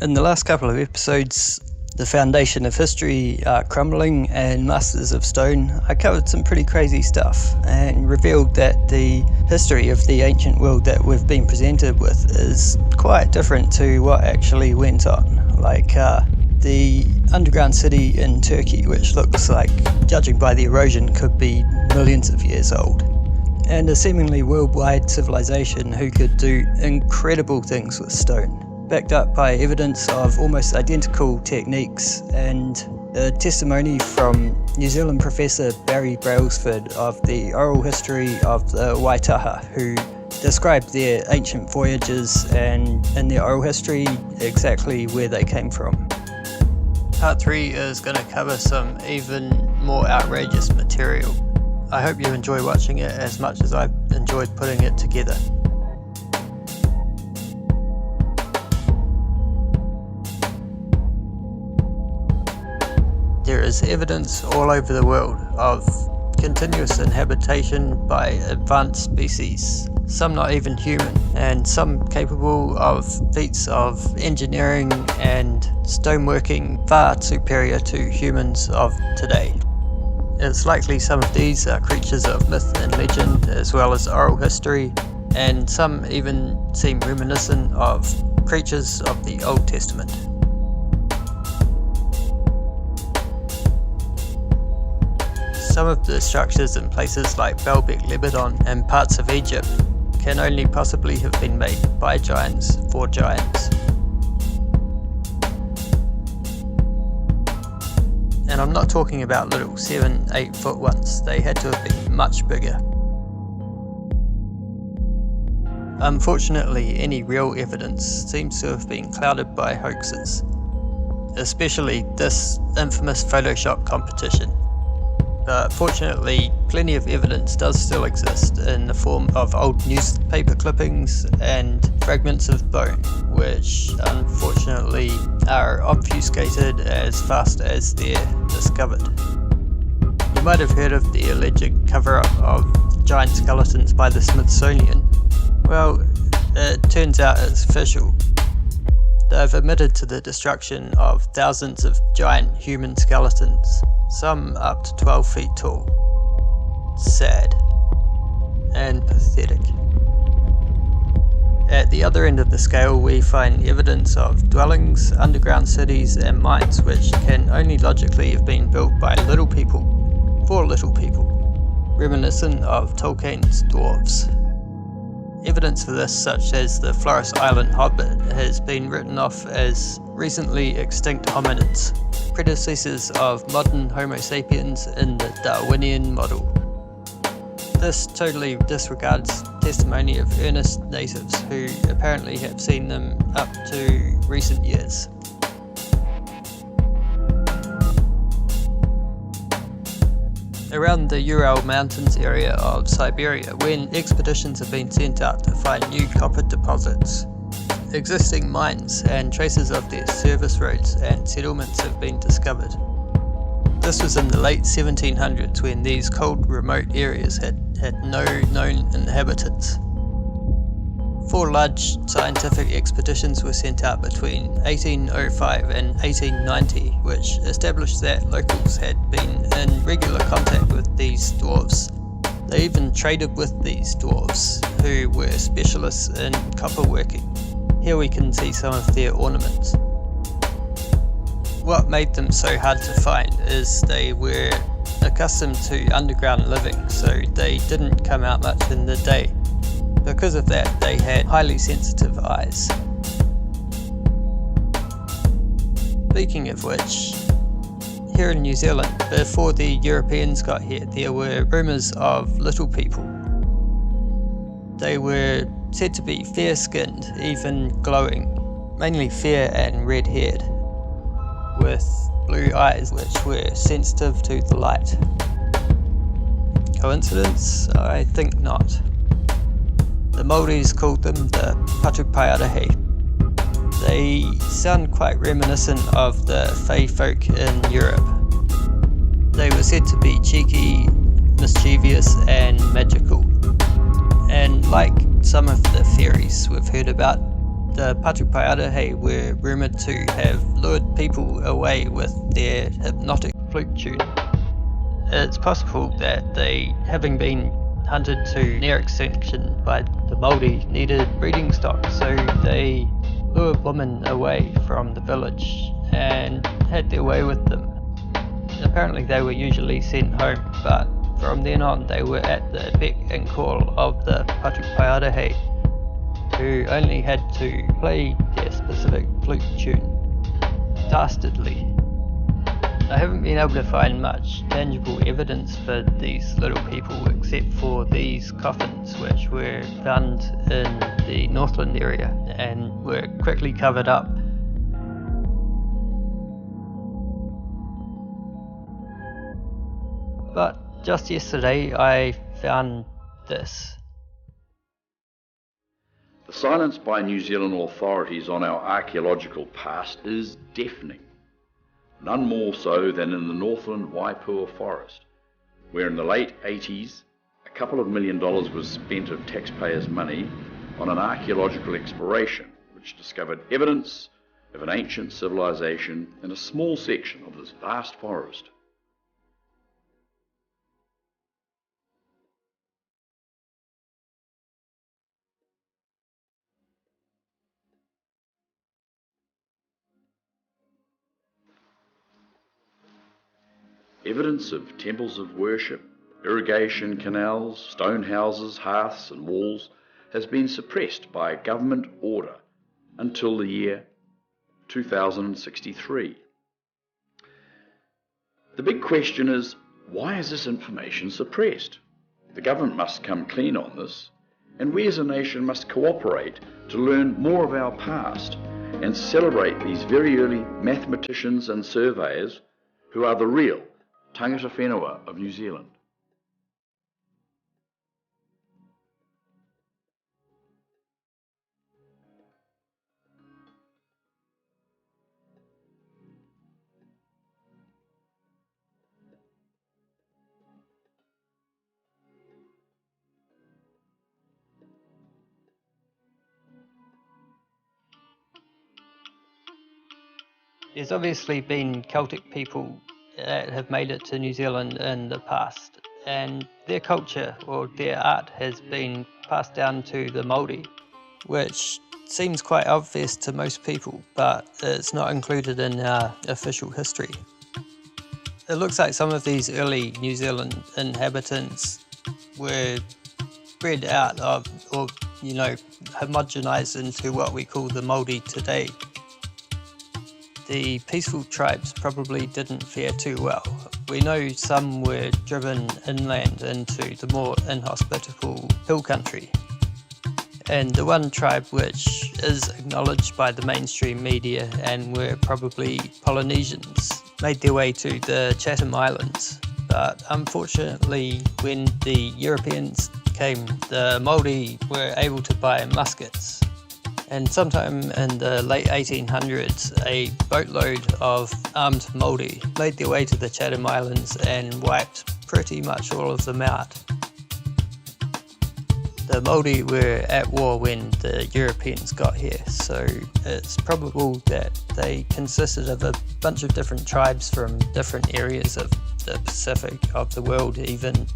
In the last couple of episodes, the foundation of history, Crumbling and Masters of Stone, I covered some pretty crazy stuff and revealed that the history of the ancient world that we've been presented with is quite different to what actually went on. Like the underground city in Turkey, which looks like, judging by the erosion, could be millions of years old. And a seemingly worldwide civilization who could do incredible things with stone, backed up by evidence of almost identical techniques and a testimony from New Zealand professor Barry Brailsford of the oral history of the Waitaha, who described their ancient voyages and in their oral history exactly where they came from. Part 3 is going to cover some even more outrageous material. I hope you enjoy watching it as much as I've enjoyed putting it together. There is evidence all over the world of continuous inhabitation by advanced species, some not even human, and some capable of feats of engineering and stoneworking far superior to humans of today. It's likely some of these are creatures of myth and legend as well as oral history, and some even seem reminiscent of creatures of the Old Testament. Some of the structures in places like Baalbek, Lebanon and parts of Egypt can only possibly have been made by giants for giants. And I'm not talking about little 7-8 foot ones, they had to have been much bigger. Unfortunately, any real evidence seems to have been clouded by hoaxes, especially this infamous Photoshop competition. But fortunately, plenty of evidence does still exist in the form of old newspaper clippings and fragments of bone, which unfortunately are obfuscated as fast as they're discovered. You might have heard of the alleged cover-up of giant skeletons by the Smithsonian. Well, it turns out it's official. They've admitted to the destruction of thousands of giant human skeletons, some up to 12 feet tall. Sad and pathetic. At the other end of the scale, we find evidence of dwellings, underground cities and mines which can only logically have been built by little people, for little people, reminiscent of Tolkien's dwarves. Evidence for this, such as the Flores Island Hobbit, has been written off as recently extinct hominids, predecessors of modern Homo sapiens in the Darwinian model. This totally disregards testimony of earnest natives who apparently have seen them up to recent years. Around the Ural Mountains area of Siberia, when expeditions have been sent out to find new copper deposits, existing mines and traces of their service roads and settlements have been discovered. This was in the late 1700s when these cold, remote areas had no known inhabitants. 4 large scientific expeditions were sent out between 1805 and 1890, which established that locals had been in regular contact with these dwarves. They even traded with these dwarves, who were specialists in copper working. Here we can see some of their ornaments. What made them so hard to find is they were accustomed to underground living, so they didn't come out much in the day. Because of that, they had highly sensitive eyes. Speaking of which, here in New Zealand, before the Europeans got here, there were rumours of little people. They were said to be fair-skinned, even glowing, mainly fair and red-haired, with blue eyes which were sensitive to the light. Coincidence? I think not. The Māoris called them the Patupairahe. They sound quite reminiscent of the Fey folk in Europe. They were said to be cheeky, mischievous and magical. And like some of the fairies we've heard about, The Patupaiarehe were rumoured to have lured people away with their hypnotic flute tune. It's possible that they, having been hunted to near extinction by the Māori, needed breeding stock, so they lured women away from the village and had their way with them. Apparently they were usually sent home, but from then on they were at the beck and call of the Patupaiarehe, who only had to play their specific flute tune dastardly. I haven't been able to find much tangible evidence for these little people except for these coffins, which were found in the Northland area and were quickly covered up. But just yesterday I found this. The silence by New Zealand authorities on our archaeological past is deafening. None more so than in the Northland Waipua forest, where in the late 80s, $2 million was spent of taxpayers' money on an archaeological exploration which discovered evidence of an ancient civilization in a small section of this vast forest. Evidence of temples of worship, irrigation canals, stone houses, hearths and walls has been suppressed by government order until the year 2063. The big question is, why is this information suppressed? The government must come clean on this, and we as a nation must cooperate to learn more of our past and celebrate these very early mathematicians and surveyors who are the real tangata whenua of New Zealand. There's obviously been Celtic people that have made it to New Zealand in the past, and their culture or their art has been passed down to the Māori, which seems quite obvious to most people, but it's not included in our official history. It looks like some of these early New Zealand inhabitants were spread out of, or homogenized into what we call the Māori today. The peaceful tribes probably didn't fare too well. We know some were driven inland into the more inhospitable hill country. And the one tribe which is acknowledged by the mainstream media and were probably Polynesians made their way to the Chatham Islands. But unfortunately, when the Europeans came, the Māori were able to buy muskets. And sometime in the late 1800s, a boatload of armed Māori made their way to the Chatham Islands and wiped pretty much all of them out. The Māori were at war when the Europeans got here, so it's probable that they consisted of a bunch of different tribes from different areas of the Pacific, of the world even.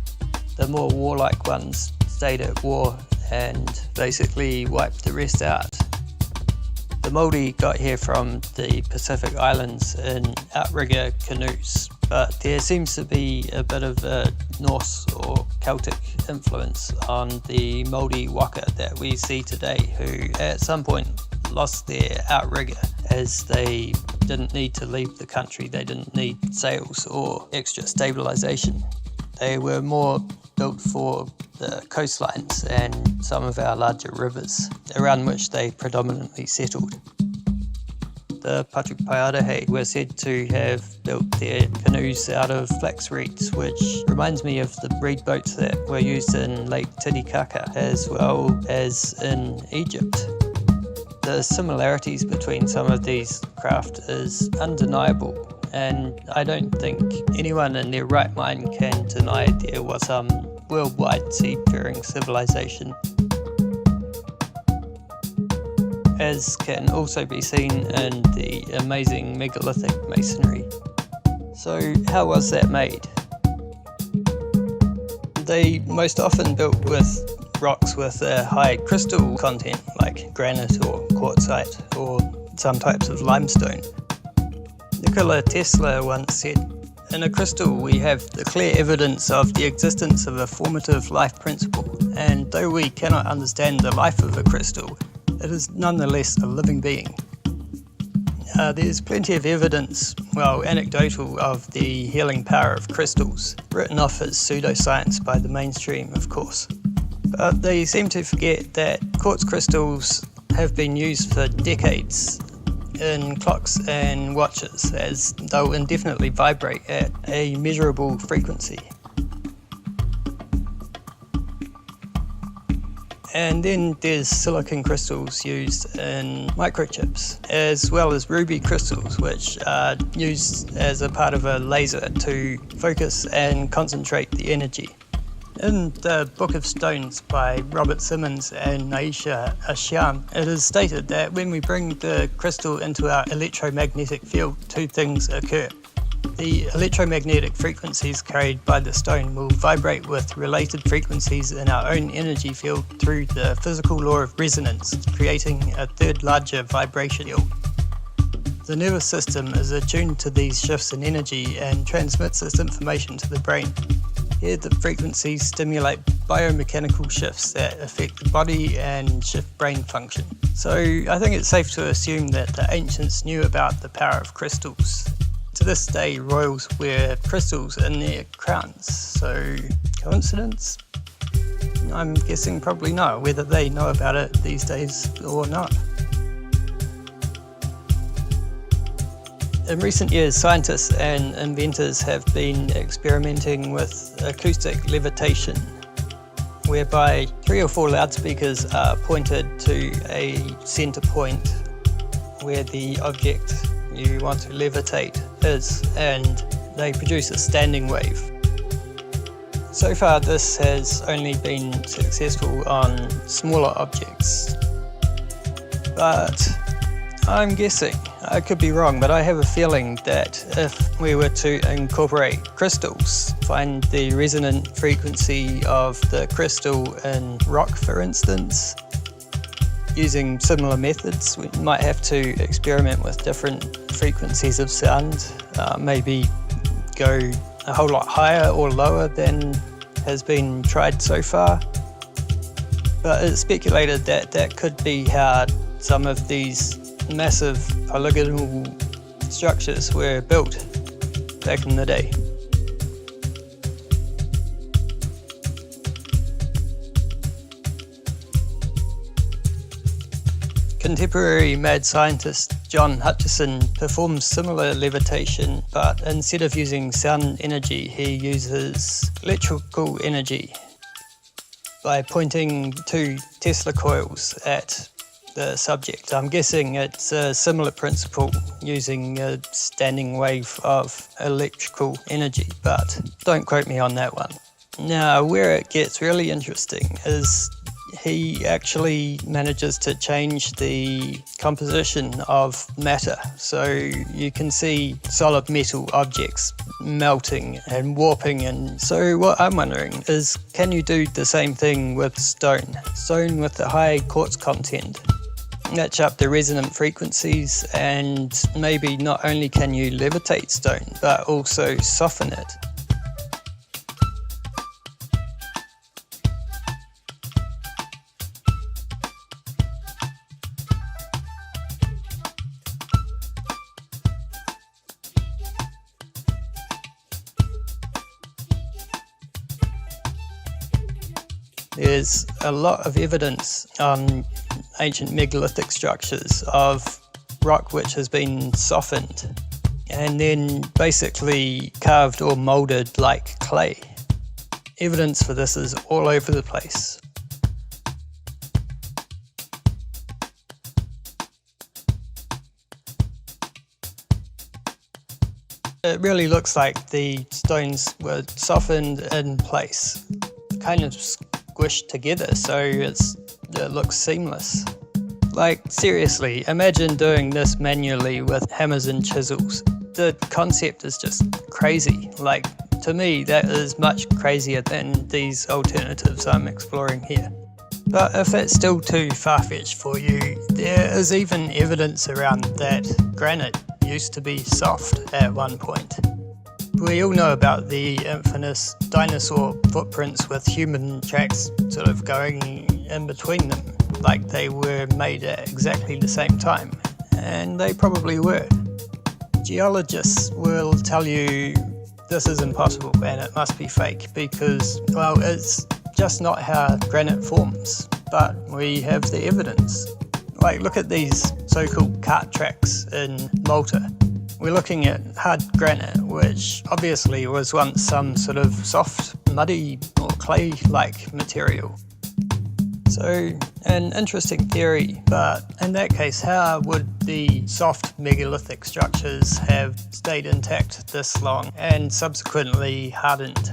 The more warlike ones stayed at war and basically wiped the rest out. The Māori got here from the Pacific Islands in outrigger canoes, but there seems to be a bit of a Norse or Celtic influence on the Māori waka that we see today, who at some point lost their outrigger as they didn't need to leave the country. They didn't need sails or extra stabilisation. They were more built for the coastlines and some of our larger rivers, around which they predominantly settled. The Patupaiarehe were said to have built their canoes out of flax reeds, which reminds me of the reed boats that were used in Lake Titicaca as well as in Egypt. The similarities between some of these craft is undeniable, and I don't think anyone in their right mind can deny there was some worldwide seafaring civilization. as can also be seen in the amazing megalithic masonry. So how was that made? They most often built with rocks with a high crystal content like granite or quartzite or some types of limestone. Nikola Tesla once said, "In a crystal we have the clear evidence of the existence of a formative life principle, and though we cannot understand the life of a crystal, it is nonetheless a living being." There's plenty of evidence, well, anecdotal, of the healing power of crystals, written off as pseudoscience by the mainstream, of course. But they seem to forget that quartz crystals have been used for decades in clocks and watches, as they'll indefinitely vibrate at a measurable frequency. And then there's silicon crystals used in microchips, as well as ruby crystals, which are used as a part of a laser to focus and concentrate the energy. In the Book of Stones by Robert Simmons and Naisha Ashyam, it is stated that when we bring the crystal into our electromagnetic field, two things occur. The electromagnetic frequencies carried by the stone will vibrate with related frequencies in our own energy field through the physical law of resonance, creating a third larger vibration field. The nervous system is attuned to these shifts in energy and transmits this information to the brain. Here the frequencies stimulate biomechanical shifts that affect the body and shift brain function. So I think it's safe to assume that the ancients knew about the power of crystals. To this day, royals wear crystals in their crowns, so coincidence? I'm guessing probably no, whether they know about it these days or not. In recent years, scientists and inventors have been experimenting with acoustic levitation, whereby 3 or 4 loudspeakers are pointed to a center point where the object you want to levitate is, and they produce a standing wave. So far this has only been successful on smaller objects, but I'm guessing, I could be wrong, but I have a feeling that if we were to incorporate crystals, find the resonant frequency of the crystal in rock for instance, using similar methods, we might have to experiment with different frequencies of sound, maybe go a whole lot higher or lower than has been tried so far. But it's speculated that that could be how some of these massive polygonal structures were built back in the day. Contemporary mad scientist John Hutchison performs similar levitation, but instead of using sound energy, he uses electrical energy by pointing 2 Tesla coils at the subject. I'm guessing it's a similar principle, using a standing wave of electrical energy, but don't quote me on that one. Now, where it gets really interesting is he actually manages to change the composition of matter. So you can see solid metal objects melting and warping. And so what I'm wondering is, can you do the same thing with stone? Stone with a high quartz content. Match up the resonant frequencies, and maybe not only can you levitate stone, but also soften it. There's a lot of evidence on ancient megalithic structures of rock which has been softened and then basically carved or moulded like clay. Evidence for this is all over the place. It really looks like the stones were softened in place, kind of squished together, so it looks seamless, Like, seriously, imagine doing this manually with hammers and chisels. The concept is just crazy. Like, to me, that is much crazier than these alternatives I'm exploring here. But if it's still too far-fetched for you, there is even evidence around that granite used to be soft at one point. We all know about the infamous dinosaur footprints with human tracks sort of going in between them, like they were made at exactly the same time, and they probably were. Geologists will tell you this is impossible and it must be fake because, well, it's just not how granite forms, but we have the evidence. Like, look at these so-called cart tracks in Malta. We're looking at hard granite, which obviously was once some sort of soft, muddy or clay-like material. So, an interesting theory, but in that case, how would the soft megalithic structures have stayed intact this long and subsequently hardened?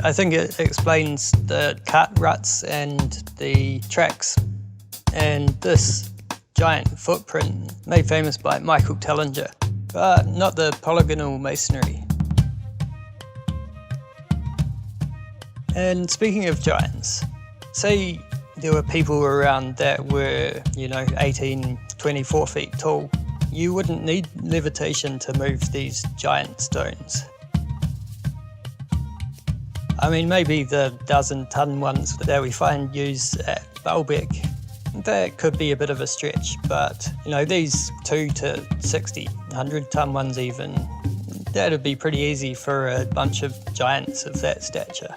I think it explains the cart ruts and the tracks, and this giant footprint made famous by Michael Tellinger, but not the polygonal masonry. And speaking of giants, say there were people around that were, 18, 24 feet tall, you wouldn't need levitation to move these giant stones. I mean, maybe the 1,000-ton ones that we find used at Baalbek, that could be a bit of a stretch, but these 2 to 60, 100-ton ones even, that'd be pretty easy for a bunch of giants of that stature.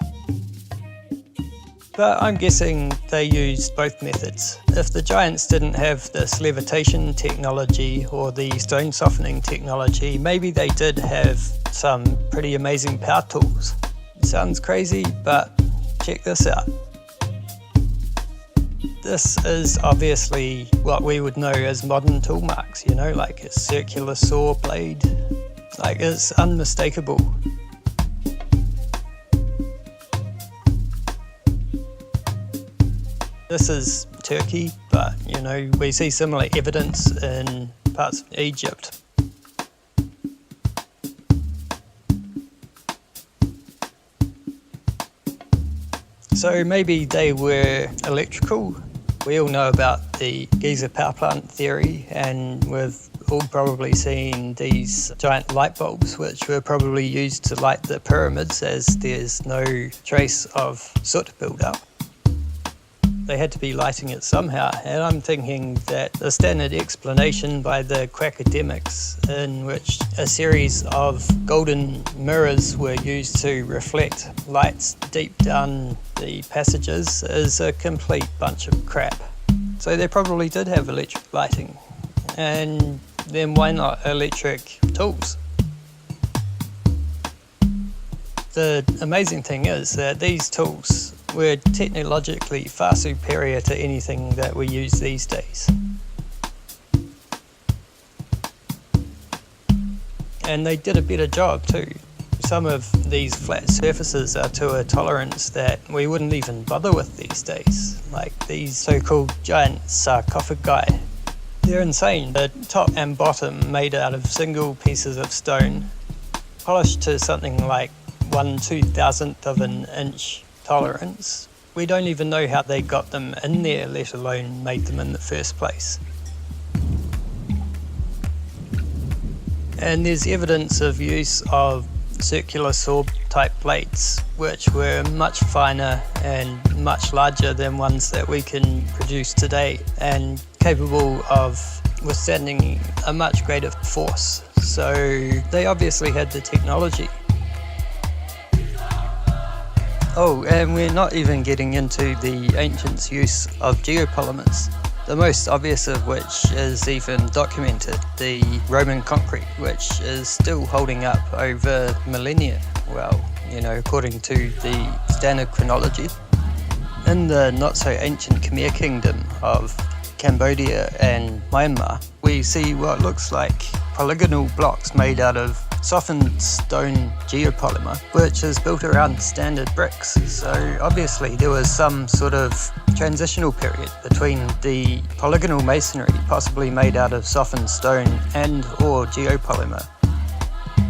But I'm guessing they used both methods. If the giants didn't have this levitation technology or the stone softening technology, maybe they did have some pretty amazing power tools. Sounds crazy, but check this out. This is obviously what we would know as modern tool marks, like a circular saw blade. Like, it's unmistakable. This is Turkey, but we see similar evidence in parts of Egypt. So maybe they were electrical. We all know about the Giza power plant theory, and we've all probably seen these giant light bulbs which were probably used to light the pyramids, as there's no trace of soot build-up. They had to be lighting it somehow, and I'm thinking that the standard explanation by the quackademics, in which a series of golden mirrors were used to reflect lights deep down the passages, is a complete bunch of crap. So they probably did have electric lighting, and then why not electric tools? The amazing thing is that these tools were technologically far superior to anything that we use these days. And they did a better job too. Some of these flat surfaces are to a tolerance that we wouldn't even bother with these days, like these so-called giant sarcophagi. They're insane. The top and bottom made out of single pieces of stone, polished to something like 1/2000th of an inch tolerance. We don't even know how they got them in there, let alone made them in the first place. And there's evidence of use of circular saw type blades, which were much finer and much larger than ones that we can produce today, and capable of withstanding a much greater force. So they obviously had the technology. Oh, and we're not even getting into the ancients' use of geopolymers, the most obvious of which is even documented, the Roman concrete, which is still holding up over millennia, well, according to the standard chronology. In the not-so-ancient Khmer kingdom of Cambodia and Myanmar, we see what looks like polygonal blocks made out of softened stone geopolymer, which is built around standard bricks. So obviously there was some sort of transitional period between the polygonal masonry, possibly made out of softened stone and or geopolymer.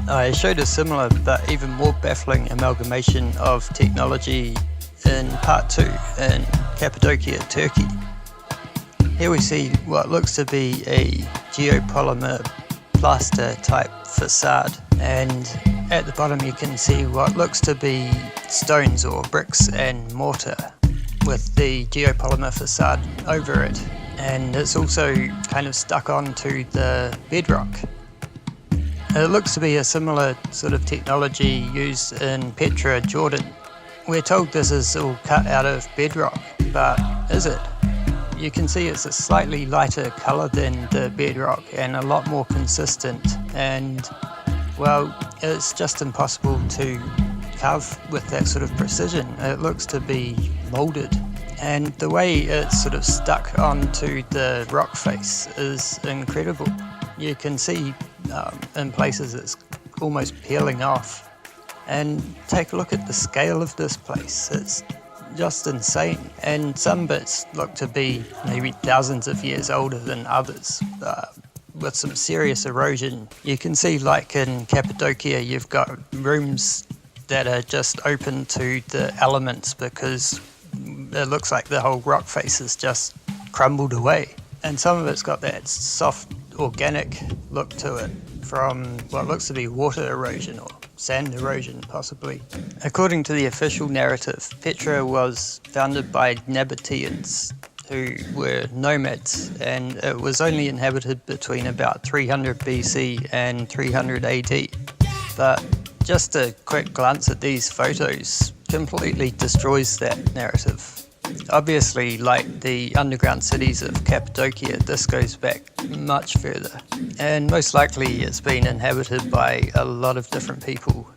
I showed a similar but even more baffling amalgamation of technology in part 2 in Cappadocia, Turkey. Here we see what looks to be a geopolymer plaster type facade, and at the bottom you can see what looks to be stones or bricks and mortar with the geopolymer facade over it, and it's also kind of stuck onto the bedrock. It looks to be a similar sort of technology used in Petra, Jordan. We're told this is all cut out of bedrock, but is it? You can see it's a slightly lighter colour than the bedrock and a lot more consistent, and well, it's just impossible to carve with that sort of precision. It looks to be moulded, and the way it's sort of stuck onto the rock face is incredible. You can see in places it's almost peeling off, and take a look at the scale of this place. It's just insane, and some bits look to be maybe thousands of years older than others, with some serious erosion. You can see, like in Cappadocia, you've got rooms that are just open to the elements because it looks like the whole rock face is just crumbled away, and some of it's got that soft organic look to it from what looks to be water erosion or sand erosion possibly. According to the official narrative, Petra was founded by Nabateans, who were nomads, and it was only inhabited between about 300 BC and 300 AD. But just a quick glance at these photos completely destroys that narrative. Obviously, like the underground cities of Cappadocia, this goes back much further, and most likely it's been inhabited by a lot of different people.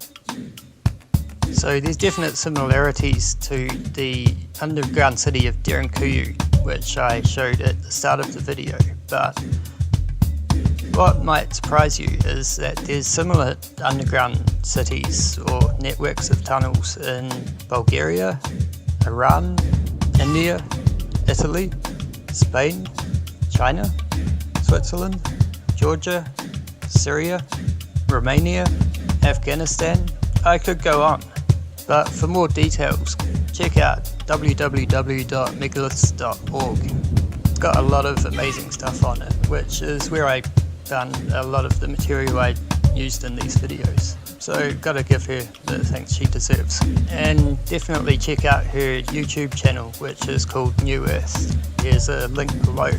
So there's definite similarities to the underground city of Derinkuyu, which I showed at the start of the video, but what might surprise you is that there's similar underground cities or networks of tunnels in Bulgaria, Iran, India, Italy, Spain, China, Switzerland, Georgia, Syria, Romania, Afghanistan. I could go on, but for more details, check out www.megaliths.org. It's got a lot of amazing stuff on it, which is where I found a lot of the material I used in these videos. So gotta give her the thanks she deserves. And definitely check out her YouTube channel, which is called New Earth. Here's a link below.